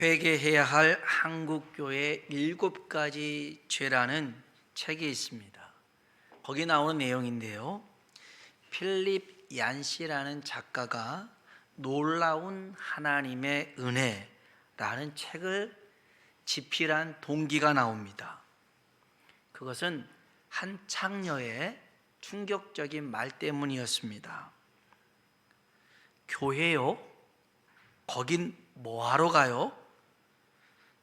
회개해야 할 한국교회 7가지 죄라는 책이 있습니다. 거기 나오는 내용인데요, 필립 얀시라는 작가가 놀라운 하나님의 은혜라는 책을 집필한 동기가 나옵니다. 그것은 한 창녀의 충격적인 말 때문이었습니다. 교회요? 거긴 뭐하러 가요?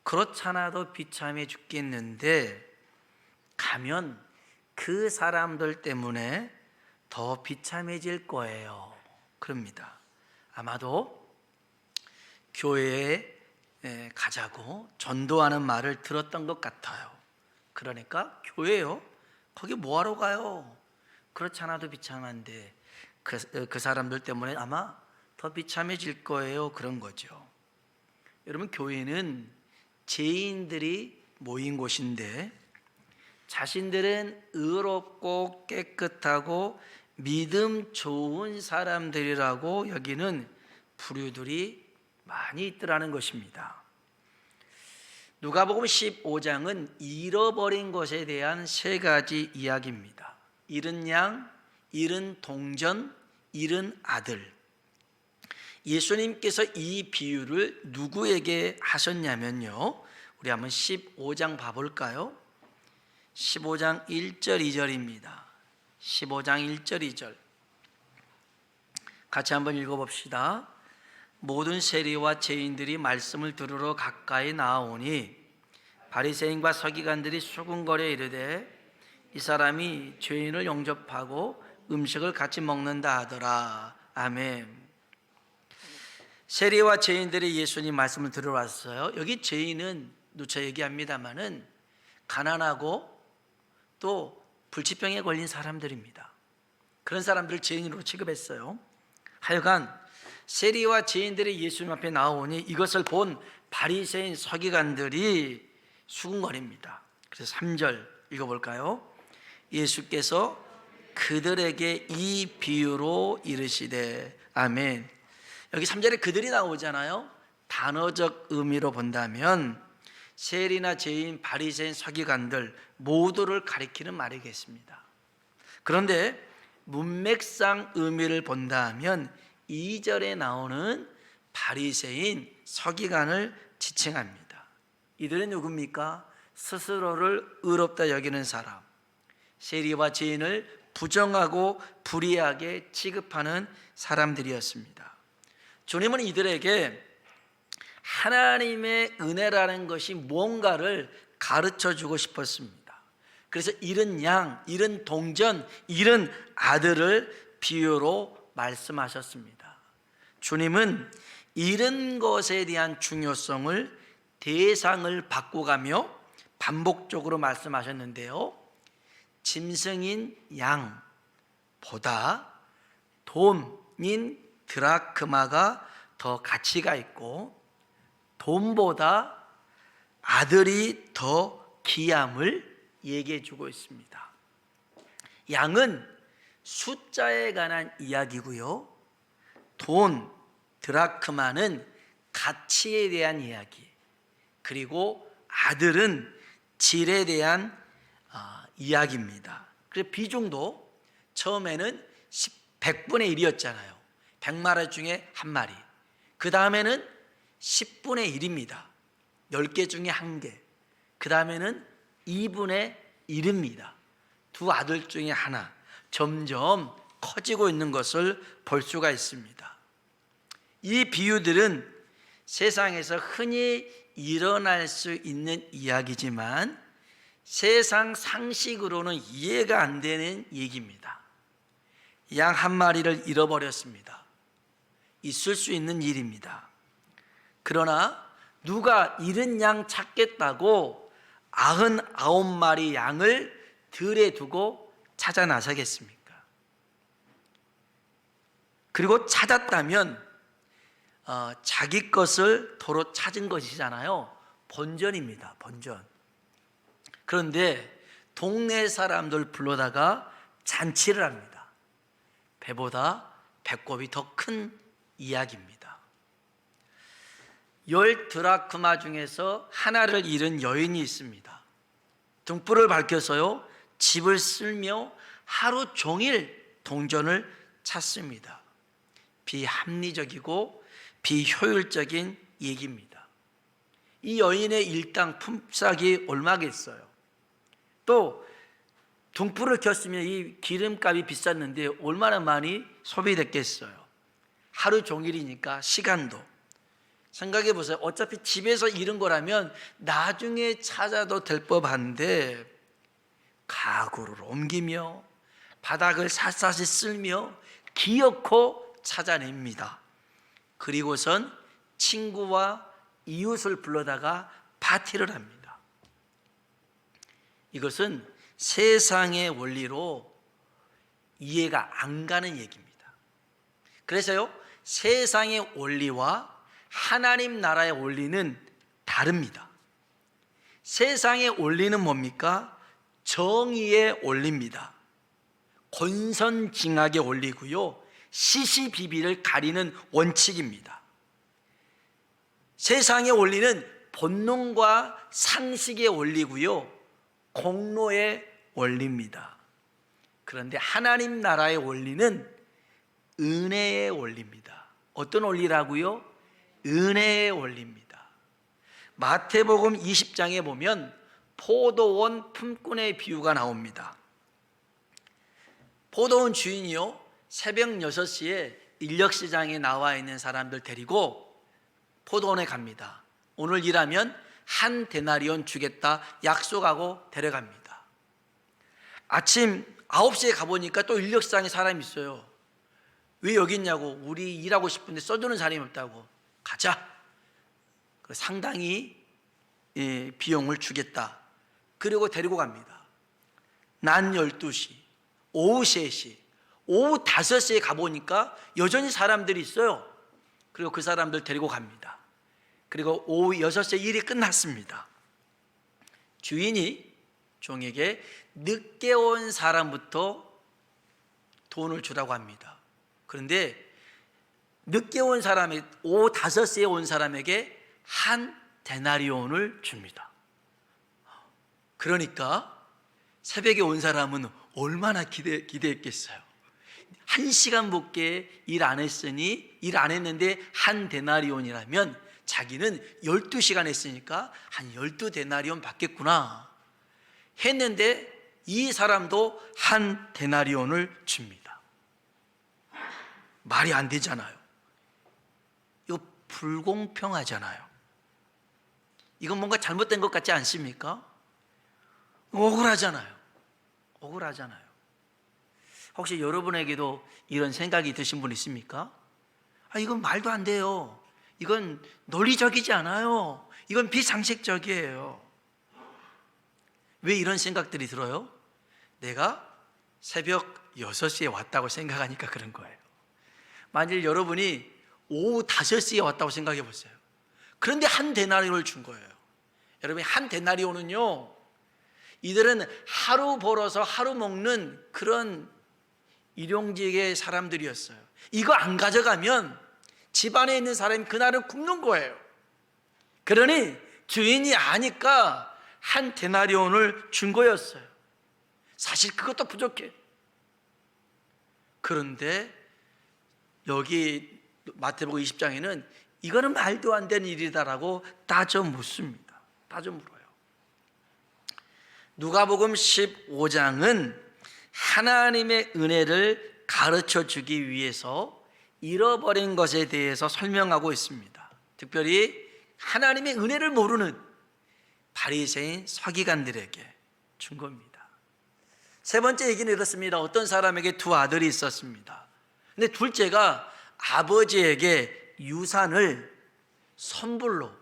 그렇잖아도 비참해 죽겠는데 가면 그 사람들 때문에 더 비참해질 거예요. 그럽니다. 아마도 교회에 가자고 전도하는 말을 들었던 것 같아요. 그러니까 교회요? 거기 뭐하러 가요? 그렇잖아도 비참한데 그 사람들 때문에 아마 더 비참해질 거예요. 그런 거죠. 여러분, 교회는 죄인들이 모인 곳인데 자신들은 의롭고 깨끗하고 믿음 좋은 사람들이라고 여기는 부류들이 많이 있더라는 것입니다. 누가복음 15장은 잃어버린 것에 대한 3가지 이야기입니다. 잃은 양, 잃은 동전, 잃은 아들. 예수님께서 이 비유를 누구에게 하셨냐면요, 우리 한번 15장 봐볼까요? 15장 1절 2절입니다. 15장 1절 2절 같이 한번 읽어봅시다. 모든 세리와 죄인들이 말씀을 들으러 가까이 나아오니 바리새인과 서기관들이 수군거려 이르되 이 사람이 죄인을 영접하고 음식을 같이 먹는다 하더라. 아멘. 세리와 죄인들이 예수님 말씀을 들으러 왔어요. 여기 죄인은 누차 얘기합니다마는 가난하고 또 불치병에 걸린 사람들입니다. 그런 사람들을 죄인으로 취급했어요. 하여간 세리와 죄인들이 예수님 앞에 나오니 이것을 본 바리새인 서기관들이 수군거립니다. 그래서 3절 읽어볼까요? 예수께서 그들에게 이 비유로 이르시되 아멘. 여기 3절에 그들이 나오잖아요. 단어적 의미로 본다면 세리나 죄인, 바리새인, 서기관들 모두를 가리키는 말이겠습니다. 그런데 문맥상 의미를 본다면 2절에 나오는 바리새인, 서기관을 지칭합니다. 이들은 누굽니까? 스스로를 의롭다 여기는 사람, 세리와 죄인을 부정하고 불의하게 취급하는 사람들이었습니다. 주님은 이들에게 하나님의 은혜라는 것이 뭔가를 가르쳐 주고 싶었습니다. 그래서 잃은 양, 잃은 동전, 잃은 아들을 비유로 말씀하셨습니다. 주님은 잃은 것에 대한 중요성을 대상을 바꿔가며 반복적으로 말씀하셨는데요, 짐승인 양보다 돈인 드라크마가 더 가치가 있고 돈보다 아들이 더 귀함을 얘기해 주고 있습니다. 양은 숫자에 관한 이야기고요, 돈, 드라크마는 가치에 대한 이야기, 그리고 아들은 질에 대한 이야기입니다. 그래서 비중도 처음에는 100분의 1이었잖아요. 100마리 중에 1마리. 그 다음에는 10분의 1입니다. 10개 중에 1개. 그 다음에는 2분의 1입니다. 2 아들 중에 하나. 점점 커지고 있는 것을 볼 수가 있습니다. 이 비유들은 세상에서 흔히 일어날 수 있는 이야기지만 세상 상식으로는 이해가 안 되는 얘기입니다. 양 1마리를 잃어버렸습니다. 있을 수 있는 일입니다. 그러나 누가 잃은 양 찾겠다고 99마리 양을 들에 두고 찾아 나서겠습니까? 그리고 찾았다면 자기 것을 도로 찾은 것이잖아요. 본전입니다. 본전. 그런데 동네 사람들 불러다가 잔치를 합니다. 배보다 배꼽이 더 큰 이야기입니다. 열 드라크마 중에서 하나를 잃은 여인이 있습니다. 등불을 밝혀서요, 집을 쓸며 하루 종일 동전을 찾습니다. 비합리적이고 비효율적인 얘기입니다. 이 여인의 일당 품삯이 얼마겠어요? 또 등불을 켰으면 이 기름값이 비쌌는데 얼마나 많이 소비됐겠어요? 하루 종일이니까 시간도. 생각해 보세요. 어차피 집에서 잃은 거라면 나중에 찾아도 될 법한데 가구를 옮기며 바닥을 샅샅이 쓸며 기어코 찾아냅니다. 그리고선 친구와 이웃을 불러다가 파티를 합니다. 이것은 세상의 원리로 이해가 안 가는 얘기입니다. 그래서요, 세상의 원리와 하나님 나라의 원리는 다릅니다. 세상의 원리는 뭡니까? 정의의 원리입니다. 권선징악의 원리고요, 시시비비를 가리는 원칙입니다. 세상의 원리는 본능과 상식의 원리고요, 공로의 원리입니다. 그런데 하나님 나라의 원리는 은혜의 원리입니다. 어떤 원리라고요? 은혜의 원리입니다. 마태복음 20장에 보면 포도원 품꾼의 비유가 나옵니다. 포도원 주인이요, 새벽 6시에 인력시장에 나와 있는 사람들 데리고 포도원에 갑니다. 오늘 일하면 한 데나리온 주겠다 약속하고 데려갑니다. 아침 9시에 가보니까 또 인력시장에 사람이 있어요. 왜 여기 있냐고. 우리 일하고 싶은데 써주는 사람이 없다고. 가자. 상당히 비용을 주겠다. 그리고 데리고 갑니다. 낮 12시, 오후 3시, 오후 5시에 가보니까 여전히 사람들이 있어요. 그리고 그 사람들 데리고 갑니다. 그리고 오후 6시에 일이 끝났습니다. 주인이 종에게 늦게 온 사람부터 돈을 주라고 합니다. 그런데 늦게 온 사람이 오후 5시에 온 사람에게 한 데나리온을 줍니다. 그러니까 새벽에 온 사람은 얼마나 기대했겠어요. 1시간밖에 일 안 했으니, 일 안 했는데 한 데나리온이라면 자기는 12시간 했으니까 한 12데나리온 받겠구나 했는데 이 사람도 한 데나리온을 줍니다. 말이 안 되잖아요. 이거 불공평하잖아요. 이건 뭔가 잘못된 것 같지 않습니까? 억울하잖아요. 혹시 여러분에게도 이런 생각이 드신 분 있습니까? 이건 말도 안 돼요. 이건 논리적이지 않아요. 이건 비상식적이에요. 왜 이런 생각들이 들어요? 내가 새벽 6시에 왔다고 생각하니까 그런 거예요. 만일 여러분이 오후 5시에 왔다고 생각해 보세요. 그런데 한 데나리온을 준 거예요. 여러분, 한 데나리온은요, 이들은 하루 벌어서 하루 먹는 그런 일용직의 사람들이었어요. 이거 안 가져가면 집안에 있는 사람이 그날은 굶는 거예요. 그러니 주인이 아니까 한 데나리온을 준 거였어요. 사실 그것도 부족해. 그런데 여기 마태복음 20장에는 이거는 말도 안 되는 일이다라고 따져 묻습니다. 따져 물어요. 누가복음 15장은 하나님의 은혜를 가르쳐 주기 위해서 잃어버린 것에 대해서 설명하고 있습니다. 특별히 하나님의 은혜를 모르는 바리새인 서기관들에게 준 겁니다. 세 번째 얘기는 이렇습니다. 어떤 사람에게 두 아들이 있었습니다. 근데 둘째가 아버지에게 유산을 선불로,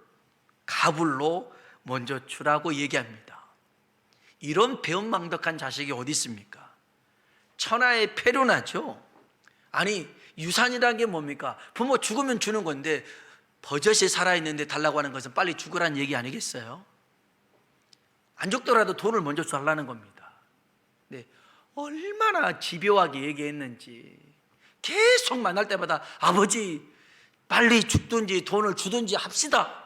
가불로 먼저 주라고 얘기합니다. 이런 배은망덕한 자식이 어디 있습니까? 천하의 페루나죠. 아니, 유산이라는 게 뭡니까? 부모 죽으면 주는 건데 버젓이 살아있는데 달라고 하는 것은 빨리 죽으라는 얘기 아니겠어요? 안 죽더라도 돈을 먼저 달라는 겁니다. 네, 얼마나 집요하게 얘기했는지 계속 만날 때마다 아버지 빨리 죽든지 돈을 주든지 합시다.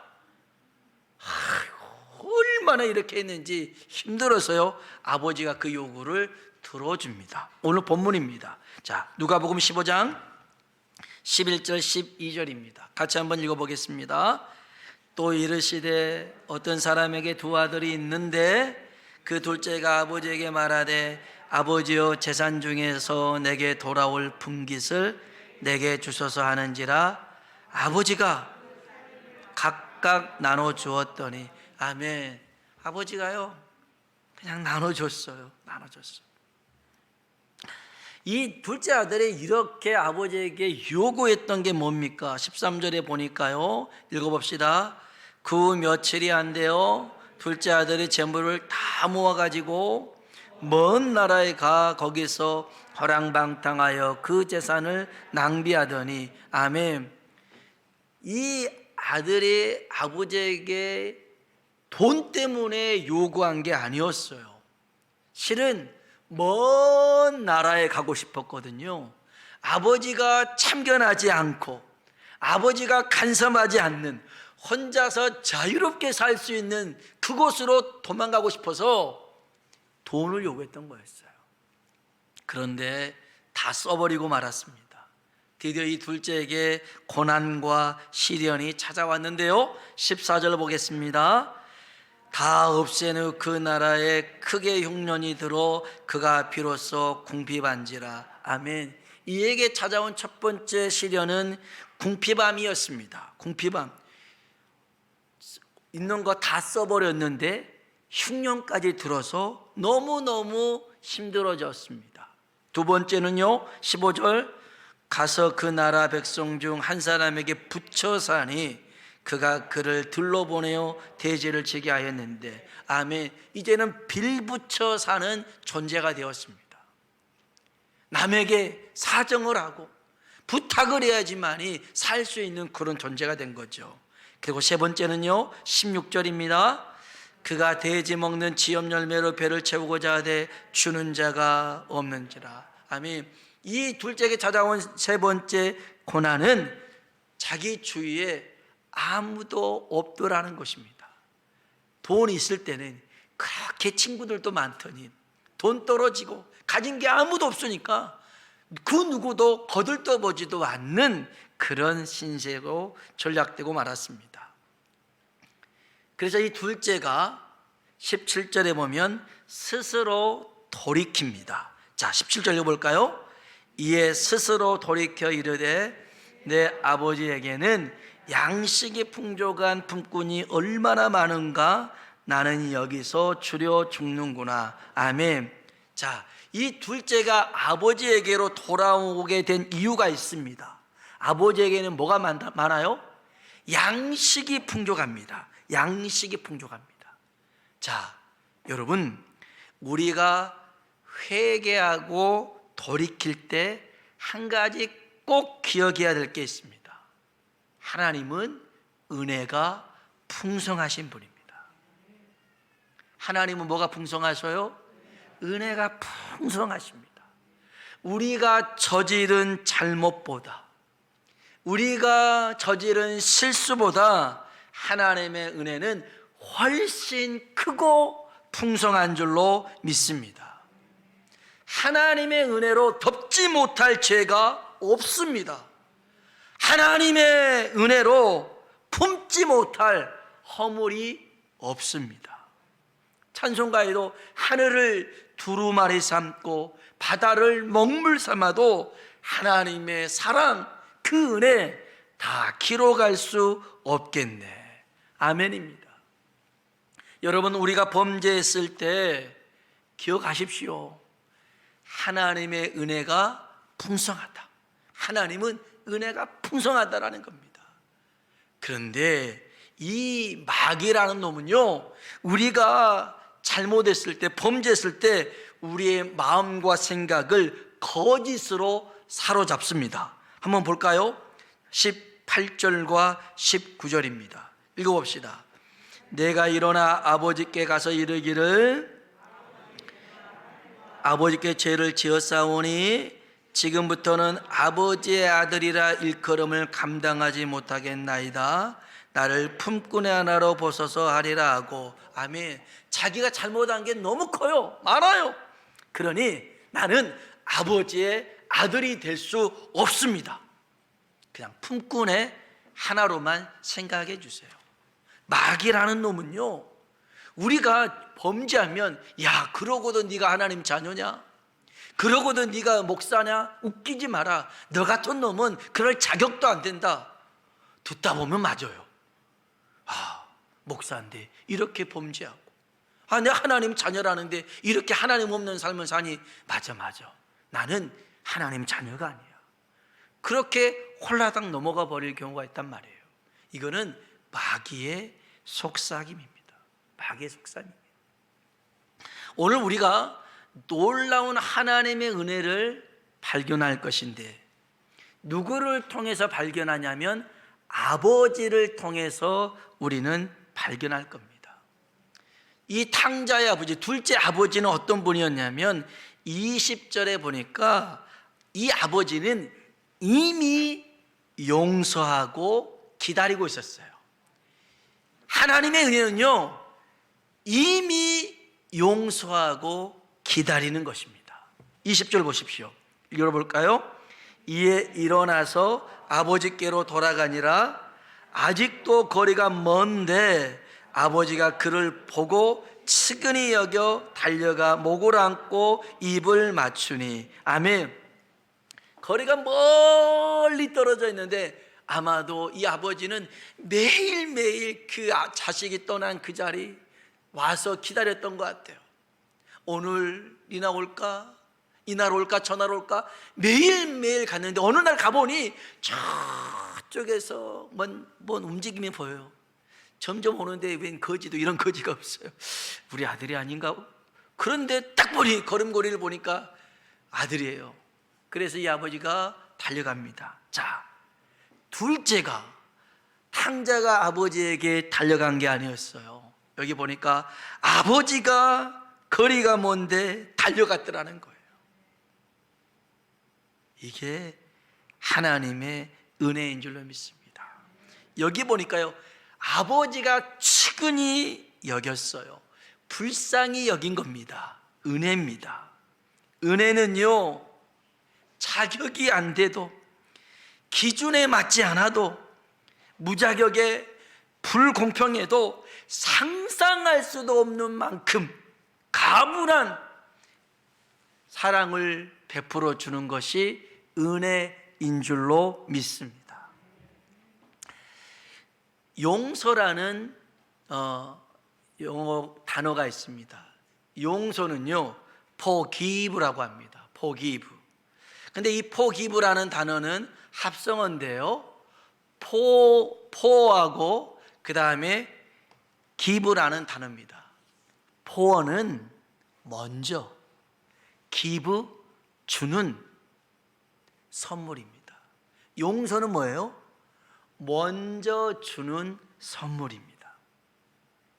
아이고, 얼마나 이렇게 했는지 힘들어서요, 아버지가 그 요구를 들어줍니다. 오늘 본문입니다. 자, 누가복음 15장 11절 12절입니다. 같이 한번 읽어보겠습니다. 또 이르시되 어떤 사람에게 두 아들이 있는데 그 둘째가 아버지에게 말하되 아버지여 재산 중에서 내게 돌아올 분깃을 내게 주소서 하는지라 아버지가 각각 나눠 주었더니 아멘. 아버지가요 그냥 나눠줬어요. 이 둘째 아들이 이렇게 아버지에게 요구했던 게 뭡니까? 13절에 보니까요, 읽어봅시다. 그 며칠이 안 돼요, 둘째 아들이 재물을 다 모아가지고 먼 나라에 가 거기서 허랑방탕하여 그 재산을 낭비하더니 아멘. 이 아들이 아버지에게 돈 때문에 요구한 게 아니었어요. 실은 먼 나라에 가고 싶었거든요. 아버지가 참견하지 않고 아버지가 간섭하지 않는 혼자서 자유롭게 살 수 있는 그곳으로 도망가고 싶어서 돈을 요구했던 거였어요. 그런데 다 써버리고 말았습니다. 드디어 이 둘째에게 고난과 시련이 찾아왔는데요, 14절 보겠습니다. 다 없앤 후 그 나라에 크게 흉년이 들어 그가 비로소 궁핍한지라 아멘. 이에게 찾아온 첫 번째 시련은 궁핍함이었습니다. 궁핍함. 있는 거 다 써버렸는데 흉년까지 들어서 너무너무 힘들어졌습니다. 두 번째는요, 15절 가서 그 나라 백성 중 한 사람에게 붙여 사니 그가 그를 들러보내어 대제를 지게 하였는데 아멘. 이제는 빌붙여 사는 존재가 되었습니다. 남에게 사정을 하고 부탁을 해야지만이 살 수 있는 그런 존재가 된 거죠. 그리고 세 번째는요, 16절입니다. 그가 돼지 먹는 지엽 열매로 배를 채우고자 하되 주는 자가 없는지라 아멘. 이 둘째에게 찾아온 세 번째 고난은 자기 주위에 아무도 없더라는 것입니다. 돈이 있을 때는 그렇게 친구들도 많더니 돈 떨어지고 가진 게 아무도 없으니까 그 누구도 거들떠보지도 않는 그런 신세로 전락되고 말았습니다. 그래서 이 둘째가 17절에 보면 스스로 돌이킵니다. 자, 17절 읽어볼까요? 이에 스스로 돌이켜 이르되 내 아버지에게는 양식이 풍족한 품꾼이 얼마나 많은가 나는 여기서 주려 죽는구나 아멘. 자, 이 둘째가 아버지에게로 돌아오게 된 이유가 있습니다. 아버지에게는 뭐가 많아요? 양식이 풍족합니다. 양식이 풍족합니다. 자, 여러분, 우리가 회개하고 돌이킬 때 한 가지 꼭 기억해야 될 게 있습니다. 하나님은 은혜가 풍성하신 분입니다. 하나님은 뭐가 풍성하셔요? 은혜가 풍성하십니다. 우리가 저지른 잘못보다, 우리가 저지른 실수보다 하나님의 은혜는 훨씬 크고 풍성한 줄로 믿습니다. 하나님의 은혜로 덮지 못할 죄가 없습니다. 하나님의 은혜로 품지 못할 허물이 없습니다. 찬송가에도 하늘을 두루마리 삼고 바다를 먹물 삼아도 하나님의 사랑, 그 은혜 다 기록할 수 없겠네. 아멘입니다. 여러분, 우리가 범죄했을 때 기억하십시오. 하나님의 은혜가 풍성하다. 하나님은 은혜가 풍성하다라는 겁니다. 그런데 이 마귀라는 놈은요, 우리가 잘못했을 때, 범죄했을 때 우리의 마음과 생각을 거짓으로 사로잡습니다. 한번 볼까요? 18절과 19절입니다. 읽어봅시다. 내가 일어나 아버지께 가서 이르기를 아버지께 죄를 지었사오니 지금부터는 아버지의 아들이라 일컬음을 감당하지 못하겠나이다. 나를 품꾼의 하나로 보소서 하리라 하고. 아멘. 자기가 잘못한 게 너무 커요. 많아요. 그러니 나는 아버지의 아들이 될 수 없습니다. 그냥 품꾼의 하나로만 생각해 주세요. 마귀라는 놈은요, 우리가 범죄하면 야, 그러고도 네가 하나님 자녀냐? 그러고도 네가 목사냐? 웃기지 마라. 너 같은 놈은 그럴 자격도 안 된다. 듣다 보면 맞아요. 아, 목사인데 이렇게 범죄하고, 아, 내가 하나님 자녀라는데 이렇게 하나님 없는 삶을 사니. 맞아. 나는 하나님 자녀가 아니야. 그렇게 홀라당 넘어가 버릴 경우가 있단 말이에요. 이거는 마귀의 속삭임입니다. 마귀의 속삭임입니다. 오늘 우리가 놀라운 하나님의 은혜를 발견할 것인데, 누구를 통해서 발견하냐면 아버지를 통해서 우리는 발견할 겁니다. 이 탕자의 아버지, 둘째 아버지는 어떤 분이었냐면 20절에 보니까 이 아버지는 이미 용서하고 기다리고 있었어요. 하나님의 은혜는요, 이미 용서하고 기다리는 것입니다. 20절 보십시오. 읽어볼까요? 이에 일어나서 아버지께로 돌아가니라. 아직도 거리가 먼데 아버지가 그를 보고 측은히 여겨 달려가 목을 안고 입을 맞추니. 아멘. 거리가 멀리 떨어져 있는데 아마도 이 아버지는 매일매일 그 자식이 떠난 그 자리 와서 기다렸던 것 같아요. 오늘이나 올까? 이날 올까? 저날 올까? 매일매일 갔는데 어느 날 가보니 저쪽에서 뭔 움직임이 보여요. 점점 오는데 웬 거지도 이런 거지가 없어요. 우리 아들이 아닌가? 그런데 딱 보니 걸음걸이를 보니까 아들이에요. 그래서 이 아버지가 달려갑니다. 자, 둘째가, 탕자가 아버지에게 달려간 게 아니었어요. 여기 보니까 아버지가 거리가 먼데 달려갔더라는 거예요. 이게 하나님의 은혜인 줄로 믿습니다. 여기 보니까요, 아버지가 측은히 여겼어요. 불쌍히 여긴 겁니다. 은혜입니다. 은혜는요, 자격이 안 돼도, 기준에 맞지 않아도, 무자격에 불공평해도 상상할 수도 없는 만큼 가문한 사랑을 베풀어 주는 것이 은혜인 줄로 믿습니다. 용서라는 영어 단어가 있습니다. 용서는요, forgive라고 합니다. forgive. 근데 이 forgive라는 단어는 합성어인데요, for하고 그 다음에 give라는 단어입니다. for는 먼저, give, 주는 선물입니다. 용서는 뭐예요? 먼저 주는 선물입니다.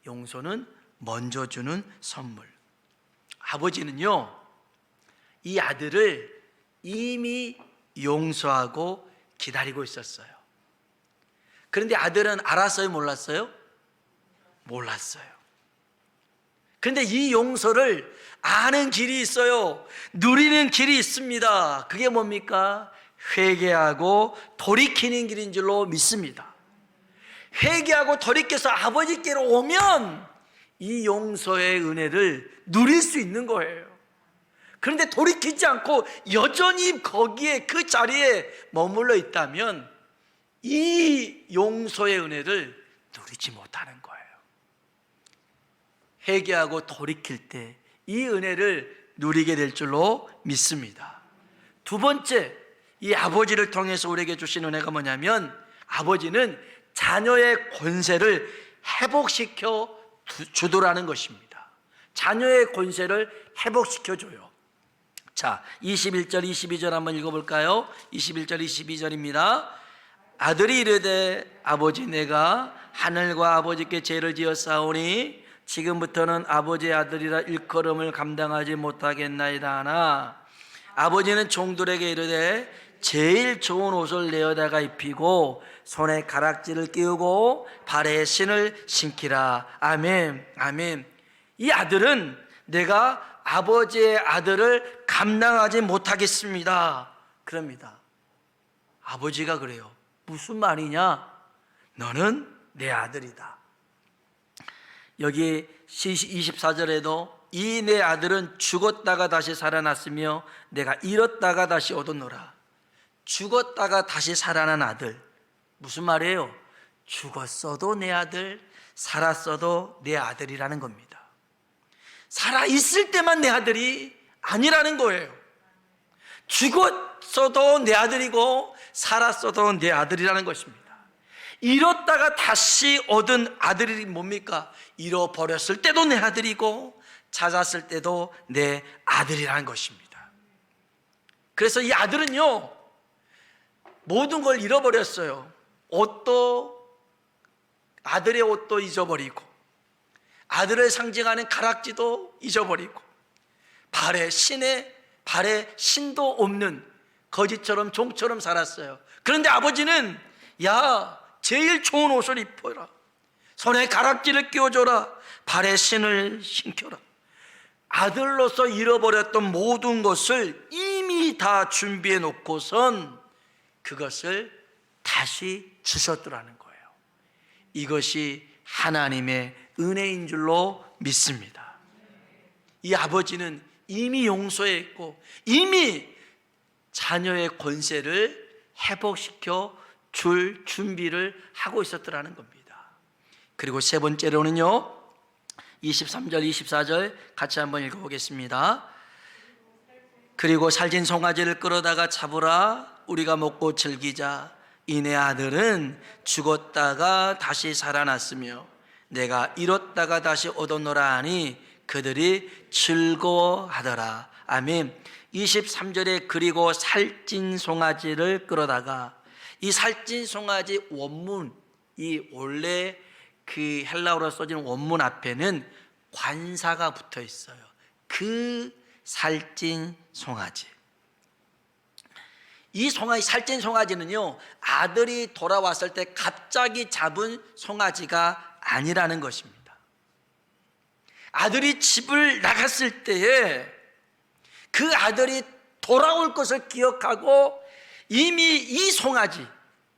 용서는 먼저 주는 선물. 아버지는요, 이 아들을 이미 용서하고 기다리고 있었어요. 그런데 아들은 알았어요? 몰랐어요? 몰랐어요. 그런데 이 용서를 아는 길이 있어요. 누리는 길이 있습니다. 그게 뭡니까? 회개하고 돌이키는 길인 줄로 믿습니다. 회개하고 돌이켜서 아버지께로 오면 이 용서의 은혜를 누릴 수 있는 거예요. 그런데 돌이키지 않고 여전히 거기에 그 자리에 머물러 있다면 이 용서의 은혜를 누리지 못하는 거예요. 회개하고 돌이킬 때 이 은혜를 누리게 될 줄로 믿습니다. 두 번째, 이 아버지를 통해서 우리에게 주신 은혜가 뭐냐면, 아버지는 자녀의 권세를 회복시켜 주도라는 것입니다. 자녀의 권세를 회복시켜 줘요. 자, 21절 22절 한번 읽어볼까요? 21절 22절입니다. 아들이 이르되 아버지, 내가 하늘과 아버지께 죄를 지었사오니 지금부터는 아버지의 아들이라 일컬음을 감당하지 못하겠나이다 하나 아버지는 종들에게 이르되 제일 좋은 옷을 내어다가 입히고 손에 가락지를 끼우고 발에 신을 신기라. 아멘. 아멘. 이 아들은 내가 아버지의 아들을 감당하지 못하겠습니다 그럽니다. 아버지가 그래요. 무슨 말이냐? 너는 내 아들이다. 여기 24절에도 이 내 아들은 죽었다가 다시 살아났으며 내가 잃었다가 다시 얻었노라. 죽었다가 다시 살아난 아들, 무슨 말이에요? 죽었어도 내 아들, 살았어도 내 아들이라는 겁니다. 살아있을 때만 내 아들이 아니라는 거예요. 죽었어도 내 아들이고 살았어도 내 아들이라는 것입니다. 잃었다가 다시 얻은 아들이 뭡니까? 잃어버렸을 때도 내 아들이고 찾았을 때도 내 아들이라는 것입니다. 그래서 이 아들은요, 모든 걸 잃어버렸어요. 아들의 옷도 잊어버리고, 아들을 상징하는 가락지도 잊어버리고, 발에 신도 없는 거지처럼 종처럼 살았어요. 그런데 아버지는 제일 좋은 옷을 입어라, 손에 가락지를 끼워줘라, 발에 신을 신겨라. 아들로서 잃어버렸던 모든 것을 이미 다 준비해 놓고선 그것을 다시 주셨더라는 거예요. 이것이 하나님의 은혜인 줄로 믿습니다. 이 아버지는 이미 용서했고 이미 자녀의 권세를 회복시켜 줄 준비를 하고 있었더라는 겁니다. 그리고 세 번째로는요, 23절 24절 같이 한번 읽어보겠습니다. 그리고 살진 송아지를 끌어다가 잡으라. 우리가 먹고 즐기자. 이 내 아들은 죽었다가 다시 살아났으며 내가 잃었다가 다시 얻었노라 하니 그들이 즐거워하더라. 아멘. 23절에 그리고 살찐 송아지를 끌어다가, 이 살찐 송아지 원문, 이 원래 그 헬라어로 써진 원문 앞에는 관사가 붙어 있어요. 그 살찐 송아지. 이 살찐 송아지는요, 아들이 돌아왔을 때 갑자기 잡은 송아지가 아니라는 것입니다. 아들이 집을 나갔을 때에 그 아들이 돌아올 것을 기억하고 이미 이 송아지,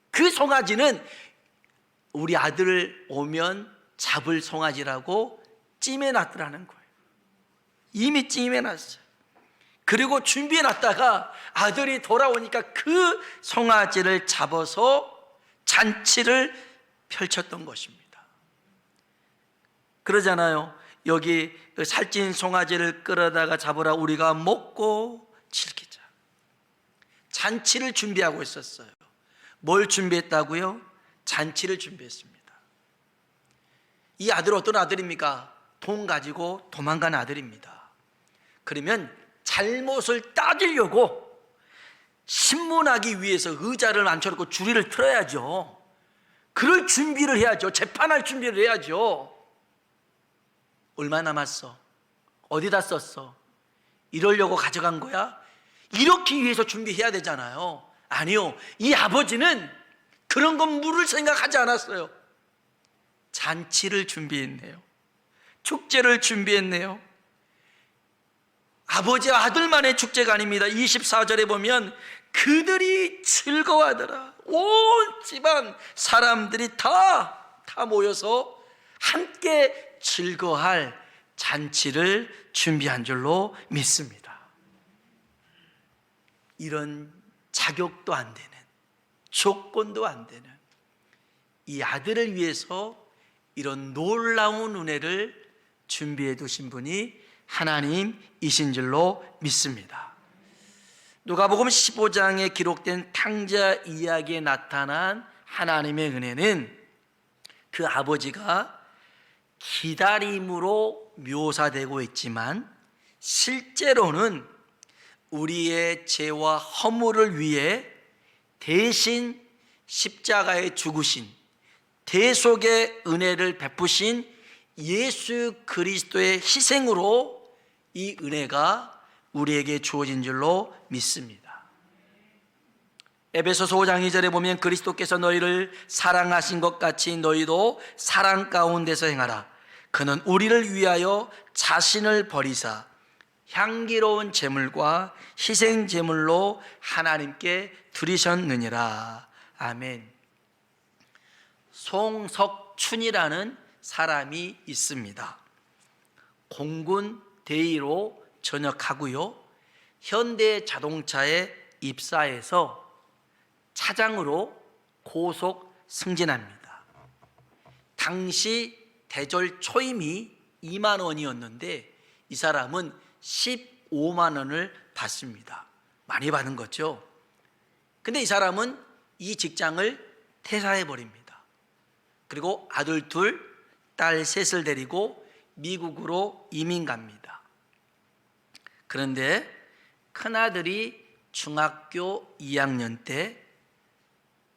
그 송아지는 우리 아들을 오면 잡을 송아지라고 찜해놨더라는 거예요. 이미 찜해놨어요. 그리고 준비해놨다가 아들이 돌아오니까 그 송아지를 잡아서 잔치를 펼쳤던 것입니다. 그러잖아요. 여기 살찐 송아지를 끌어다가 잡으라. 우리가 먹고 즐기자. 잔치를 준비하고 있었어요. 뭘 준비했다고요? 잔치를 준비했습니다. 이 아들은 어떤 아들입니까? 돈 가지고 도망간 아들입니다. 그러면 잘못을 따지려고 신문하기 위해서 의자를 앉혀놓고 주리를 틀어야죠. 그럴 준비를 해야죠. 재판할 준비를 해야죠. 얼마 남았어? 어디다 썼어? 이러려고 가져간 거야? 이렇게 위해서 준비해야 되잖아요. 아니요, 이 아버지는 그런 건 물을 생각하지 않았어요. 잔치를 준비했네요. 축제를 준비했네요. 아버지와 아들만의 축제가 아닙니다. 24절에 보면 그들이 즐거워하더라. 온 집안 사람들이 다 모여서 함께 즐거워할 잔치를 준비한 줄로 믿습니다. 이런 자격도 안 되는, 조건도 안 되는 이 아들을 위해서 이런 놀라운 은혜를 준비해 두신 분이 하나님이신 줄로 믿습니다. 누가복음 15장에 기록된 탕자 이야기에 나타난 하나님의 은혜는 그 아버지가 기다림으로 묘사되고 있지만 실제로는 우리의 죄와 허물을 위해 대신 십자가에 죽으신 대속의 은혜를 베푸신 예수 그리스도의 희생으로 이 은혜가 우리에게 주어진 줄로 믿습니다. 에베소서 5장 2절에 보면 그리스도께서 너희를 사랑하신 것 같이 너희도 사랑 가운데서 행하라. 그는 우리를 위하여 자신을 버리사 향기로운 제물과 희생 제물로 하나님께 드리셨느니라. 아멘. 송석춘이라는 사람이 있습니다. 공군 대위로 전역하고요, 현대 자동차에 입사해서 차장으로 고속 승진합니다. 당시 대졸 초임이 2만 원이었는데 이 사람은 15만 원을 받습니다. 많이 받은 거죠. 근데 이 사람은 이 직장을 퇴사해버립니다. 그리고 아들 둘, 딸 셋을 데리고 미국으로 이민 갑니다. 그런데 큰아들이 중학교 2학년 때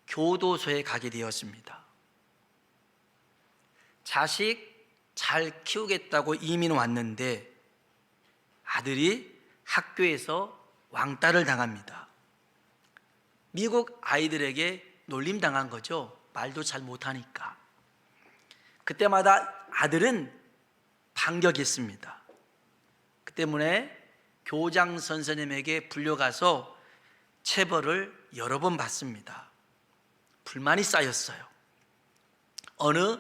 교도소에 가게 되었습니다. 자식 잘 키우겠다고 이민 왔는데 아들이 학교에서 왕따를 당합니다. 미국 아이들에게 놀림당한 거죠. 말도 잘 못하니까. 그때마다 아들은 반격했습니다. 그 때문에 교장 선생님에게 불려가서 체벌을 여러 번 받습니다. 불만이 쌓였어요. 어느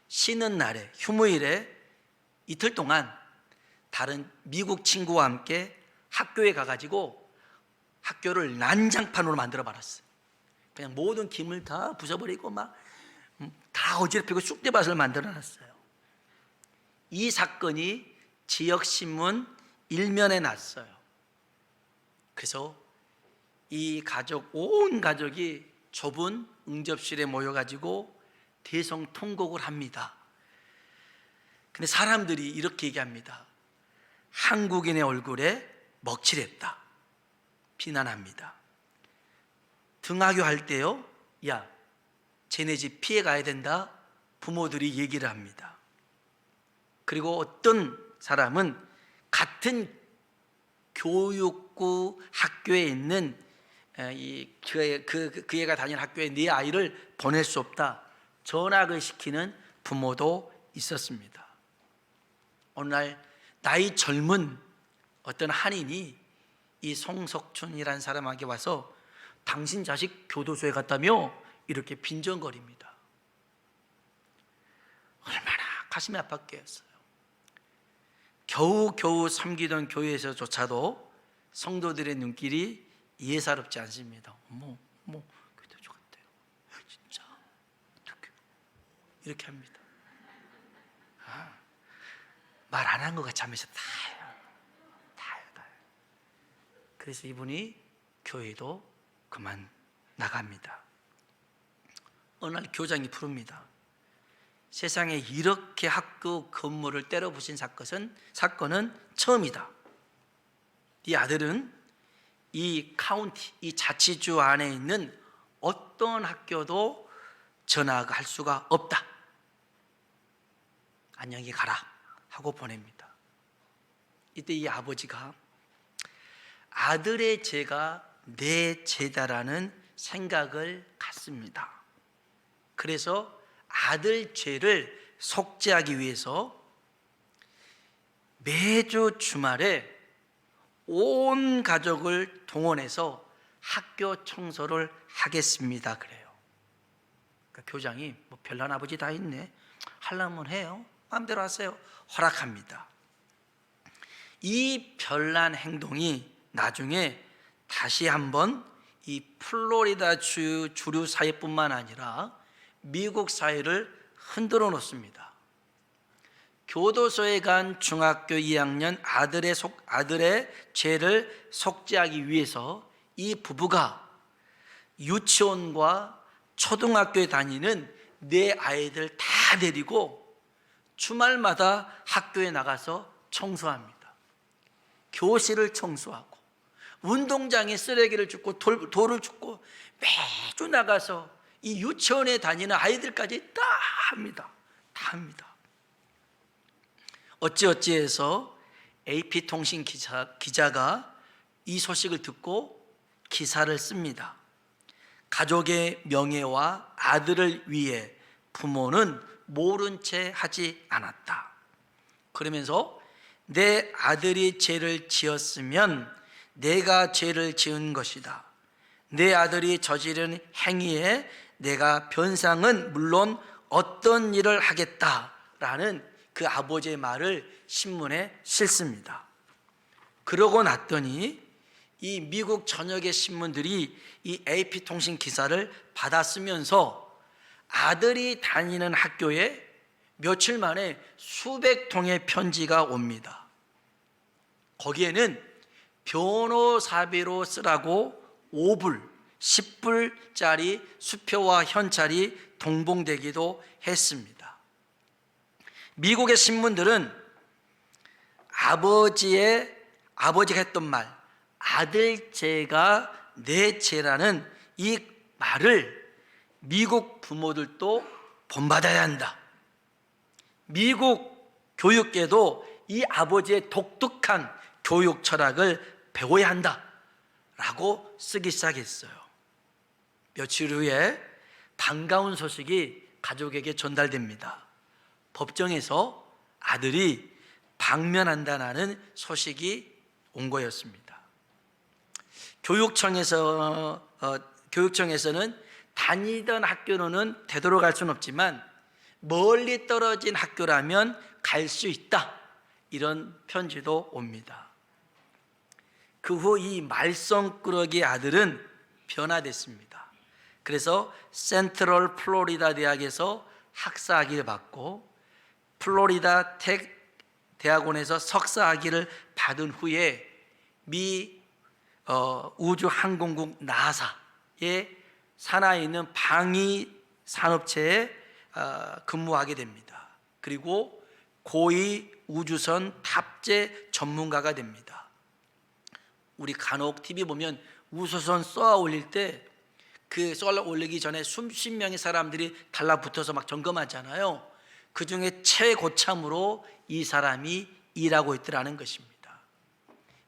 쉬는 날에, 휴무일에 이틀 동안 다른 미국 친구와 함께 학교에 가가지고 학교를 난장판으로 만들어 버렸어요. 그냥 모든 김을 다 부숴버리고 막 다 어지럽히고 쑥대밭을 만들어 놨어요. 이 사건이 지역신문 1면에 났어요. 그래서 이 가족, 온 가족이 좁은 응접실에 모여가지고 대성통곡을 합니다. 근데 사람들이 이렇게 얘기합니다. 한국인의 얼굴에 먹칠했다. 비난합니다. 등하교 할 때요, 야, 쟤네 집 피해 가야 된다. 부모들이 얘기를 합니다. 그리고 어떤 사람은 같은 교육부 학교에 있는 그 애가 다니는 학교에 네 아이를 보낼 수 없다. 전학을 시키는 부모도 있었습니다. 어느 날 나이 젊은 어떤 한인이 이 송석춘이라는 사람에게 와서 당신 자식 교도소에 갔다며 이렇게 빈정거립니다. 얼마나 가슴이 아팠겠어요. 겨우 섬기던 교회에서조차도 성도들의 눈길이 예사롭지 않습니다. 어머, 교도소 갔대요. 진짜 어떡해. 이렇게 합니다. 말 안 한 것 같이 하면서 다요. 그래서 이분이 교회도 그만 나갑니다. 어느 날 교장이 부릅니다. 세상에 이렇게 학교 건물을 때려 부신 사건은 처음이다. 이 아들은 이 카운티, 이 자치주 안에 있는 어떤 학교도 전학할 수가 없다. 안녕히 가라 하고 보냅니다. 이때 이 아버지가 아들의 죄가 내 죄다라는 생각을 갖습니다. 그래서 아들 죄를 속죄하기 위해서 매주 주말에 온 가족을 동원해서 학교 청소를 하겠습니다. 그래요. 그러니까 교장이 뭐 별난 아버지 다 있네. 하려면 해요. 마음대로 하세요. 허락합니다. 이 별난 행동이 나중에 다시 한번 이 플로리다 주류 사회뿐만 아니라 미국 사회를 흔들어 놓습니다. 교도소에 간 중학교 2학년 아들의 죄를 속죄하기 위해서 이 부부가 유치원과 초등학교에 다니는 네 아이들 다 데리고 주말마다 학교에 나가서 청소합니다. 교실을 청소하고 운동장에 쓰레기를 줍고 돌을 줍고 매주 나가서 이 유치원에 다니는 아이들까지 다 합니다. 어찌어찌해서 AP통신 기자가 이 소식을 듣고 기사를 씁니다. 가족의 명예와 아들을 위해 부모는 모른 채 하지 않았다. 그러면서 내 아들이 죄를 지었으면 내가 죄를 지은 것이다. 내 아들이 저지른 행위에 내가 변상은 물론 어떤 일을 하겠다라는 그 아버지의 말을 신문에 실습니다. 그러고 났더니 이 미국 전역의 신문들이 이 AP통신 기사를 받았으면서 아들이 다니는 학교에 며칠 만에 수백 통의 편지가 옵니다. 거기에는 변호사비로 쓰라고 5불, 10불짜리 수표와 현찰이 동봉되기도 했습니다. 미국의 신문들은 아버지가 했던 말, 아들 죄가 내 죄라는 이 말을 미국 부모들도 본받아야 한다. 미국 교육계도 이 아버지의 독특한 교육 철학을 배워야 한다 라고 쓰기 시작했어요. 며칠 후에 반가운 소식이 가족에게 전달됩니다. 법정에서 아들이 방면한다는 소식이 온 거였습니다. 교육청에서는 다니던 학교로는 되돌아갈 수는 없지만 멀리 떨어진 학교라면 갈 수 있다, 이런 편지도 옵니다. 그 후 이 말썽꾸러기 아들은 변화됐습니다. 그래서 센트럴 플로리다 대학에서 학사학위를 받고 플로리다 텍 대학원에서 석사학위를 받은 후에 미 우주항공국 나사의 산하에 있는 방위 산업체에 근무하게 됩니다. 그리고 고위 우주선 탑재 전문가가 됩니다. 우리 간혹 TV 보면 우주선 쏘아 올릴 때 그 쏘아 올리기 전에 수십 명의 사람들이 달라붙어서 막 점검하잖아요. 그 중에 최고참으로 이 사람이 일하고 있더라는 것입니다.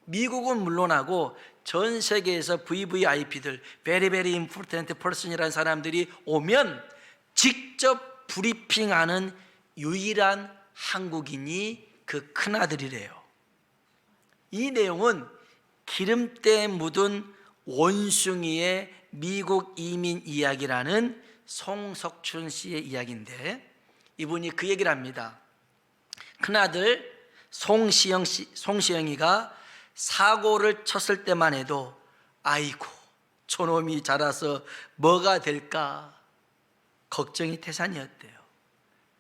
미국은 물론하고 전 세계에서 VVIP들, Very Very Important Person이라는 사람들이 오면 직접 브리핑하는 유일한 한국인이 그 큰아들이래요. 이 내용은 기름때 묻은 원숭이의 미국 이민 이야기라는 송석춘 씨의 이야기인데, 이분이 그 얘기를 합니다. 큰아들 송시영이가 사고를 쳤을 때만 해도 아이고 저놈이 자라서 뭐가 될까 걱정이 태산이었대요.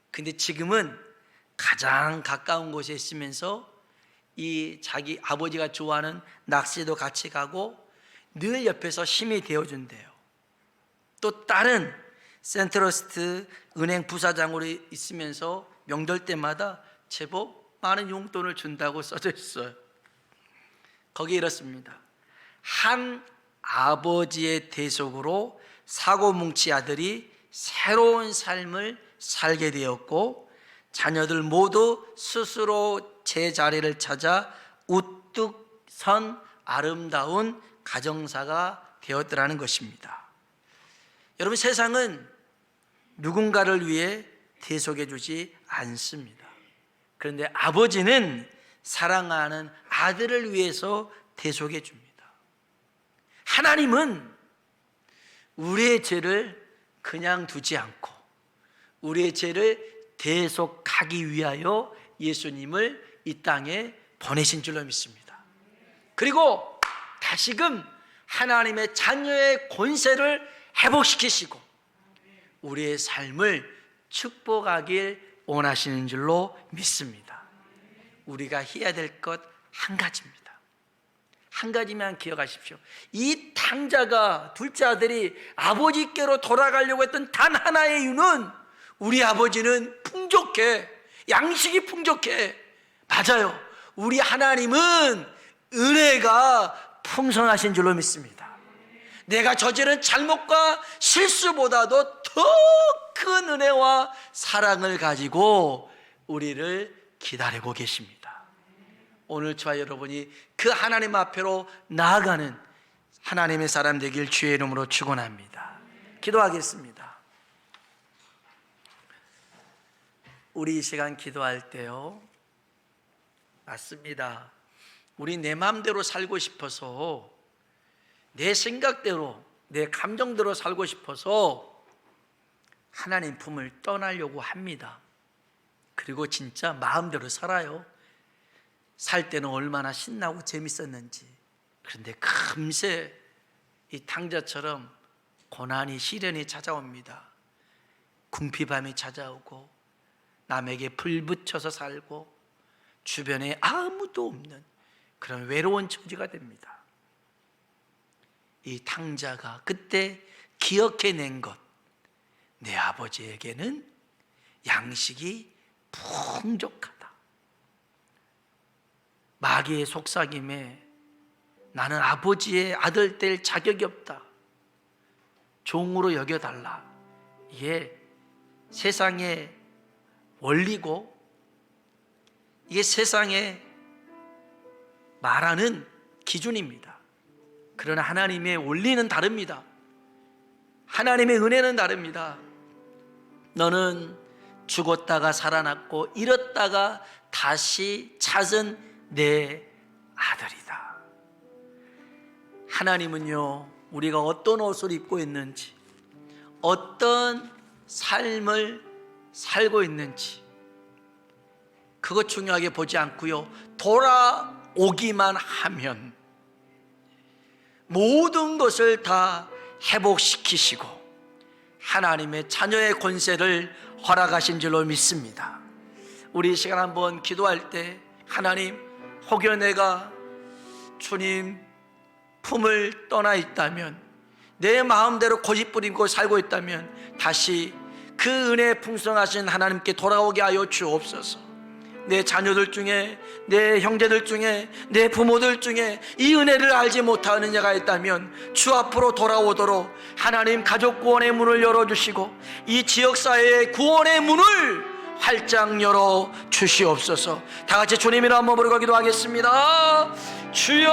근데 지금은 가장 가까운 곳에 있으면서 이 자기 아버지가 좋아하는 낚시도 같이 가고 늘 옆에서 힘이 되어준대요. 또 딸은 센트러스트 은행 부사장으로 있으면서 명절 때마다 제법 많은 용돈을 준다고 써져 있어요. 거기 이렇습니다. 한 아버지의 대속으로 사고뭉치 아들이 새로운 삶을 살게 되었고 자녀들 모두 스스로 제 자리를 찾아 우뚝 선 아름다운 가정사가 되었더라는 것입니다. 여러분, 세상은 누군가를 위해 대속해 주지 않습니다. 그런데 아버지는 사랑하는 아들을 위해서 대속해 줍니다. 하나님은 우리의 죄를 그냥 두지 않고 우리의 죄를 대속하기 위하여 예수님을 이 땅에 보내신 줄로 믿습니다. 그리고 다시금 하나님의 자녀의 권세를 회복시키시고 우리의 삶을 축복하길 원하시는 줄로 믿습니다. 우리가 해야 될 것 한 가지입니다. 한 가지만 기억하십시오. 이 탕자가 둘째 아들이 아버지께로 돌아가려고 했던 단 하나의 이유는 우리 아버지는 풍족해, 양식이 풍족해. 맞아요. 우리 하나님은 은혜가 풍성하신 줄로 믿습니다. 내가 저지른 잘못과 실수보다도 더 큰 은혜와 사랑을 가지고 우리를 기다리고 계십니다. 오늘 저와 여러분이 그 하나님 앞으로 나아가는 하나님의 사람 되길 주의 이름으로 축원합니다. 기도하겠습니다. 우리 이 시간 기도할 때요, 맞습니다. 우리 내 마음대로 살고 싶어서, 내 생각대로, 내 감정대로 살고 싶어서 하나님 품을 떠나려고 합니다. 그리고 진짜 마음대로 살아요. 살 때는 얼마나 신나고 재밌었는지. 그런데 금세 이 탕자처럼 고난이, 시련이 찾아옵니다. 궁핍함이 찾아오고, 남에게 불 붙여서 살고, 주변에 아무도 없는 그런 외로운 처지가 됩니다. 이 탕자가 그때 기억해낸 것, 내 아버지에게는 양식이 풍족하다. 마귀의 속삭임에 나는 아버지의 아들 될 자격이 없다, 종으로 여겨달라, 이게 세상의 원리고, 이게 세상에 말하는 기준입니다. 그러나 하나님의 원리는 다릅니다. 하나님의 은혜는 다릅니다. 너는 죽었다가 살아났고 잃었다가 다시 찾은 내 아들이다. 하나님은요, 우리가 어떤 옷을 입고 있는지, 어떤 삶을 살고 있는지 그것 중요하게 보지 않고요, 돌아오기만 하면 모든 것을 다 회복시키시고 하나님의 자녀의 권세를 허락하신 줄로 믿습니다. 우리 이 시간 한번 기도할 때, 하나님, 혹여 내가 주님 품을 떠나 있다면, 내 마음대로 고집부리고 살고 있다면 다시 그 은혜 풍성하신 하나님께 돌아오게 하여 주옵소서. 내 자녀들 중에, 내 형제들 중에, 내 부모들 중에 이 은혜를 알지 못하는 자가 있다면 주 앞으로 돌아오도록 하나님 가족 구원의 문을 열어주시고 이 지역사회의 구원의 문을 활짝 열어 주시옵소서. 다 같이 주님 이름 한번 부르고 기도하겠습니다. 주여!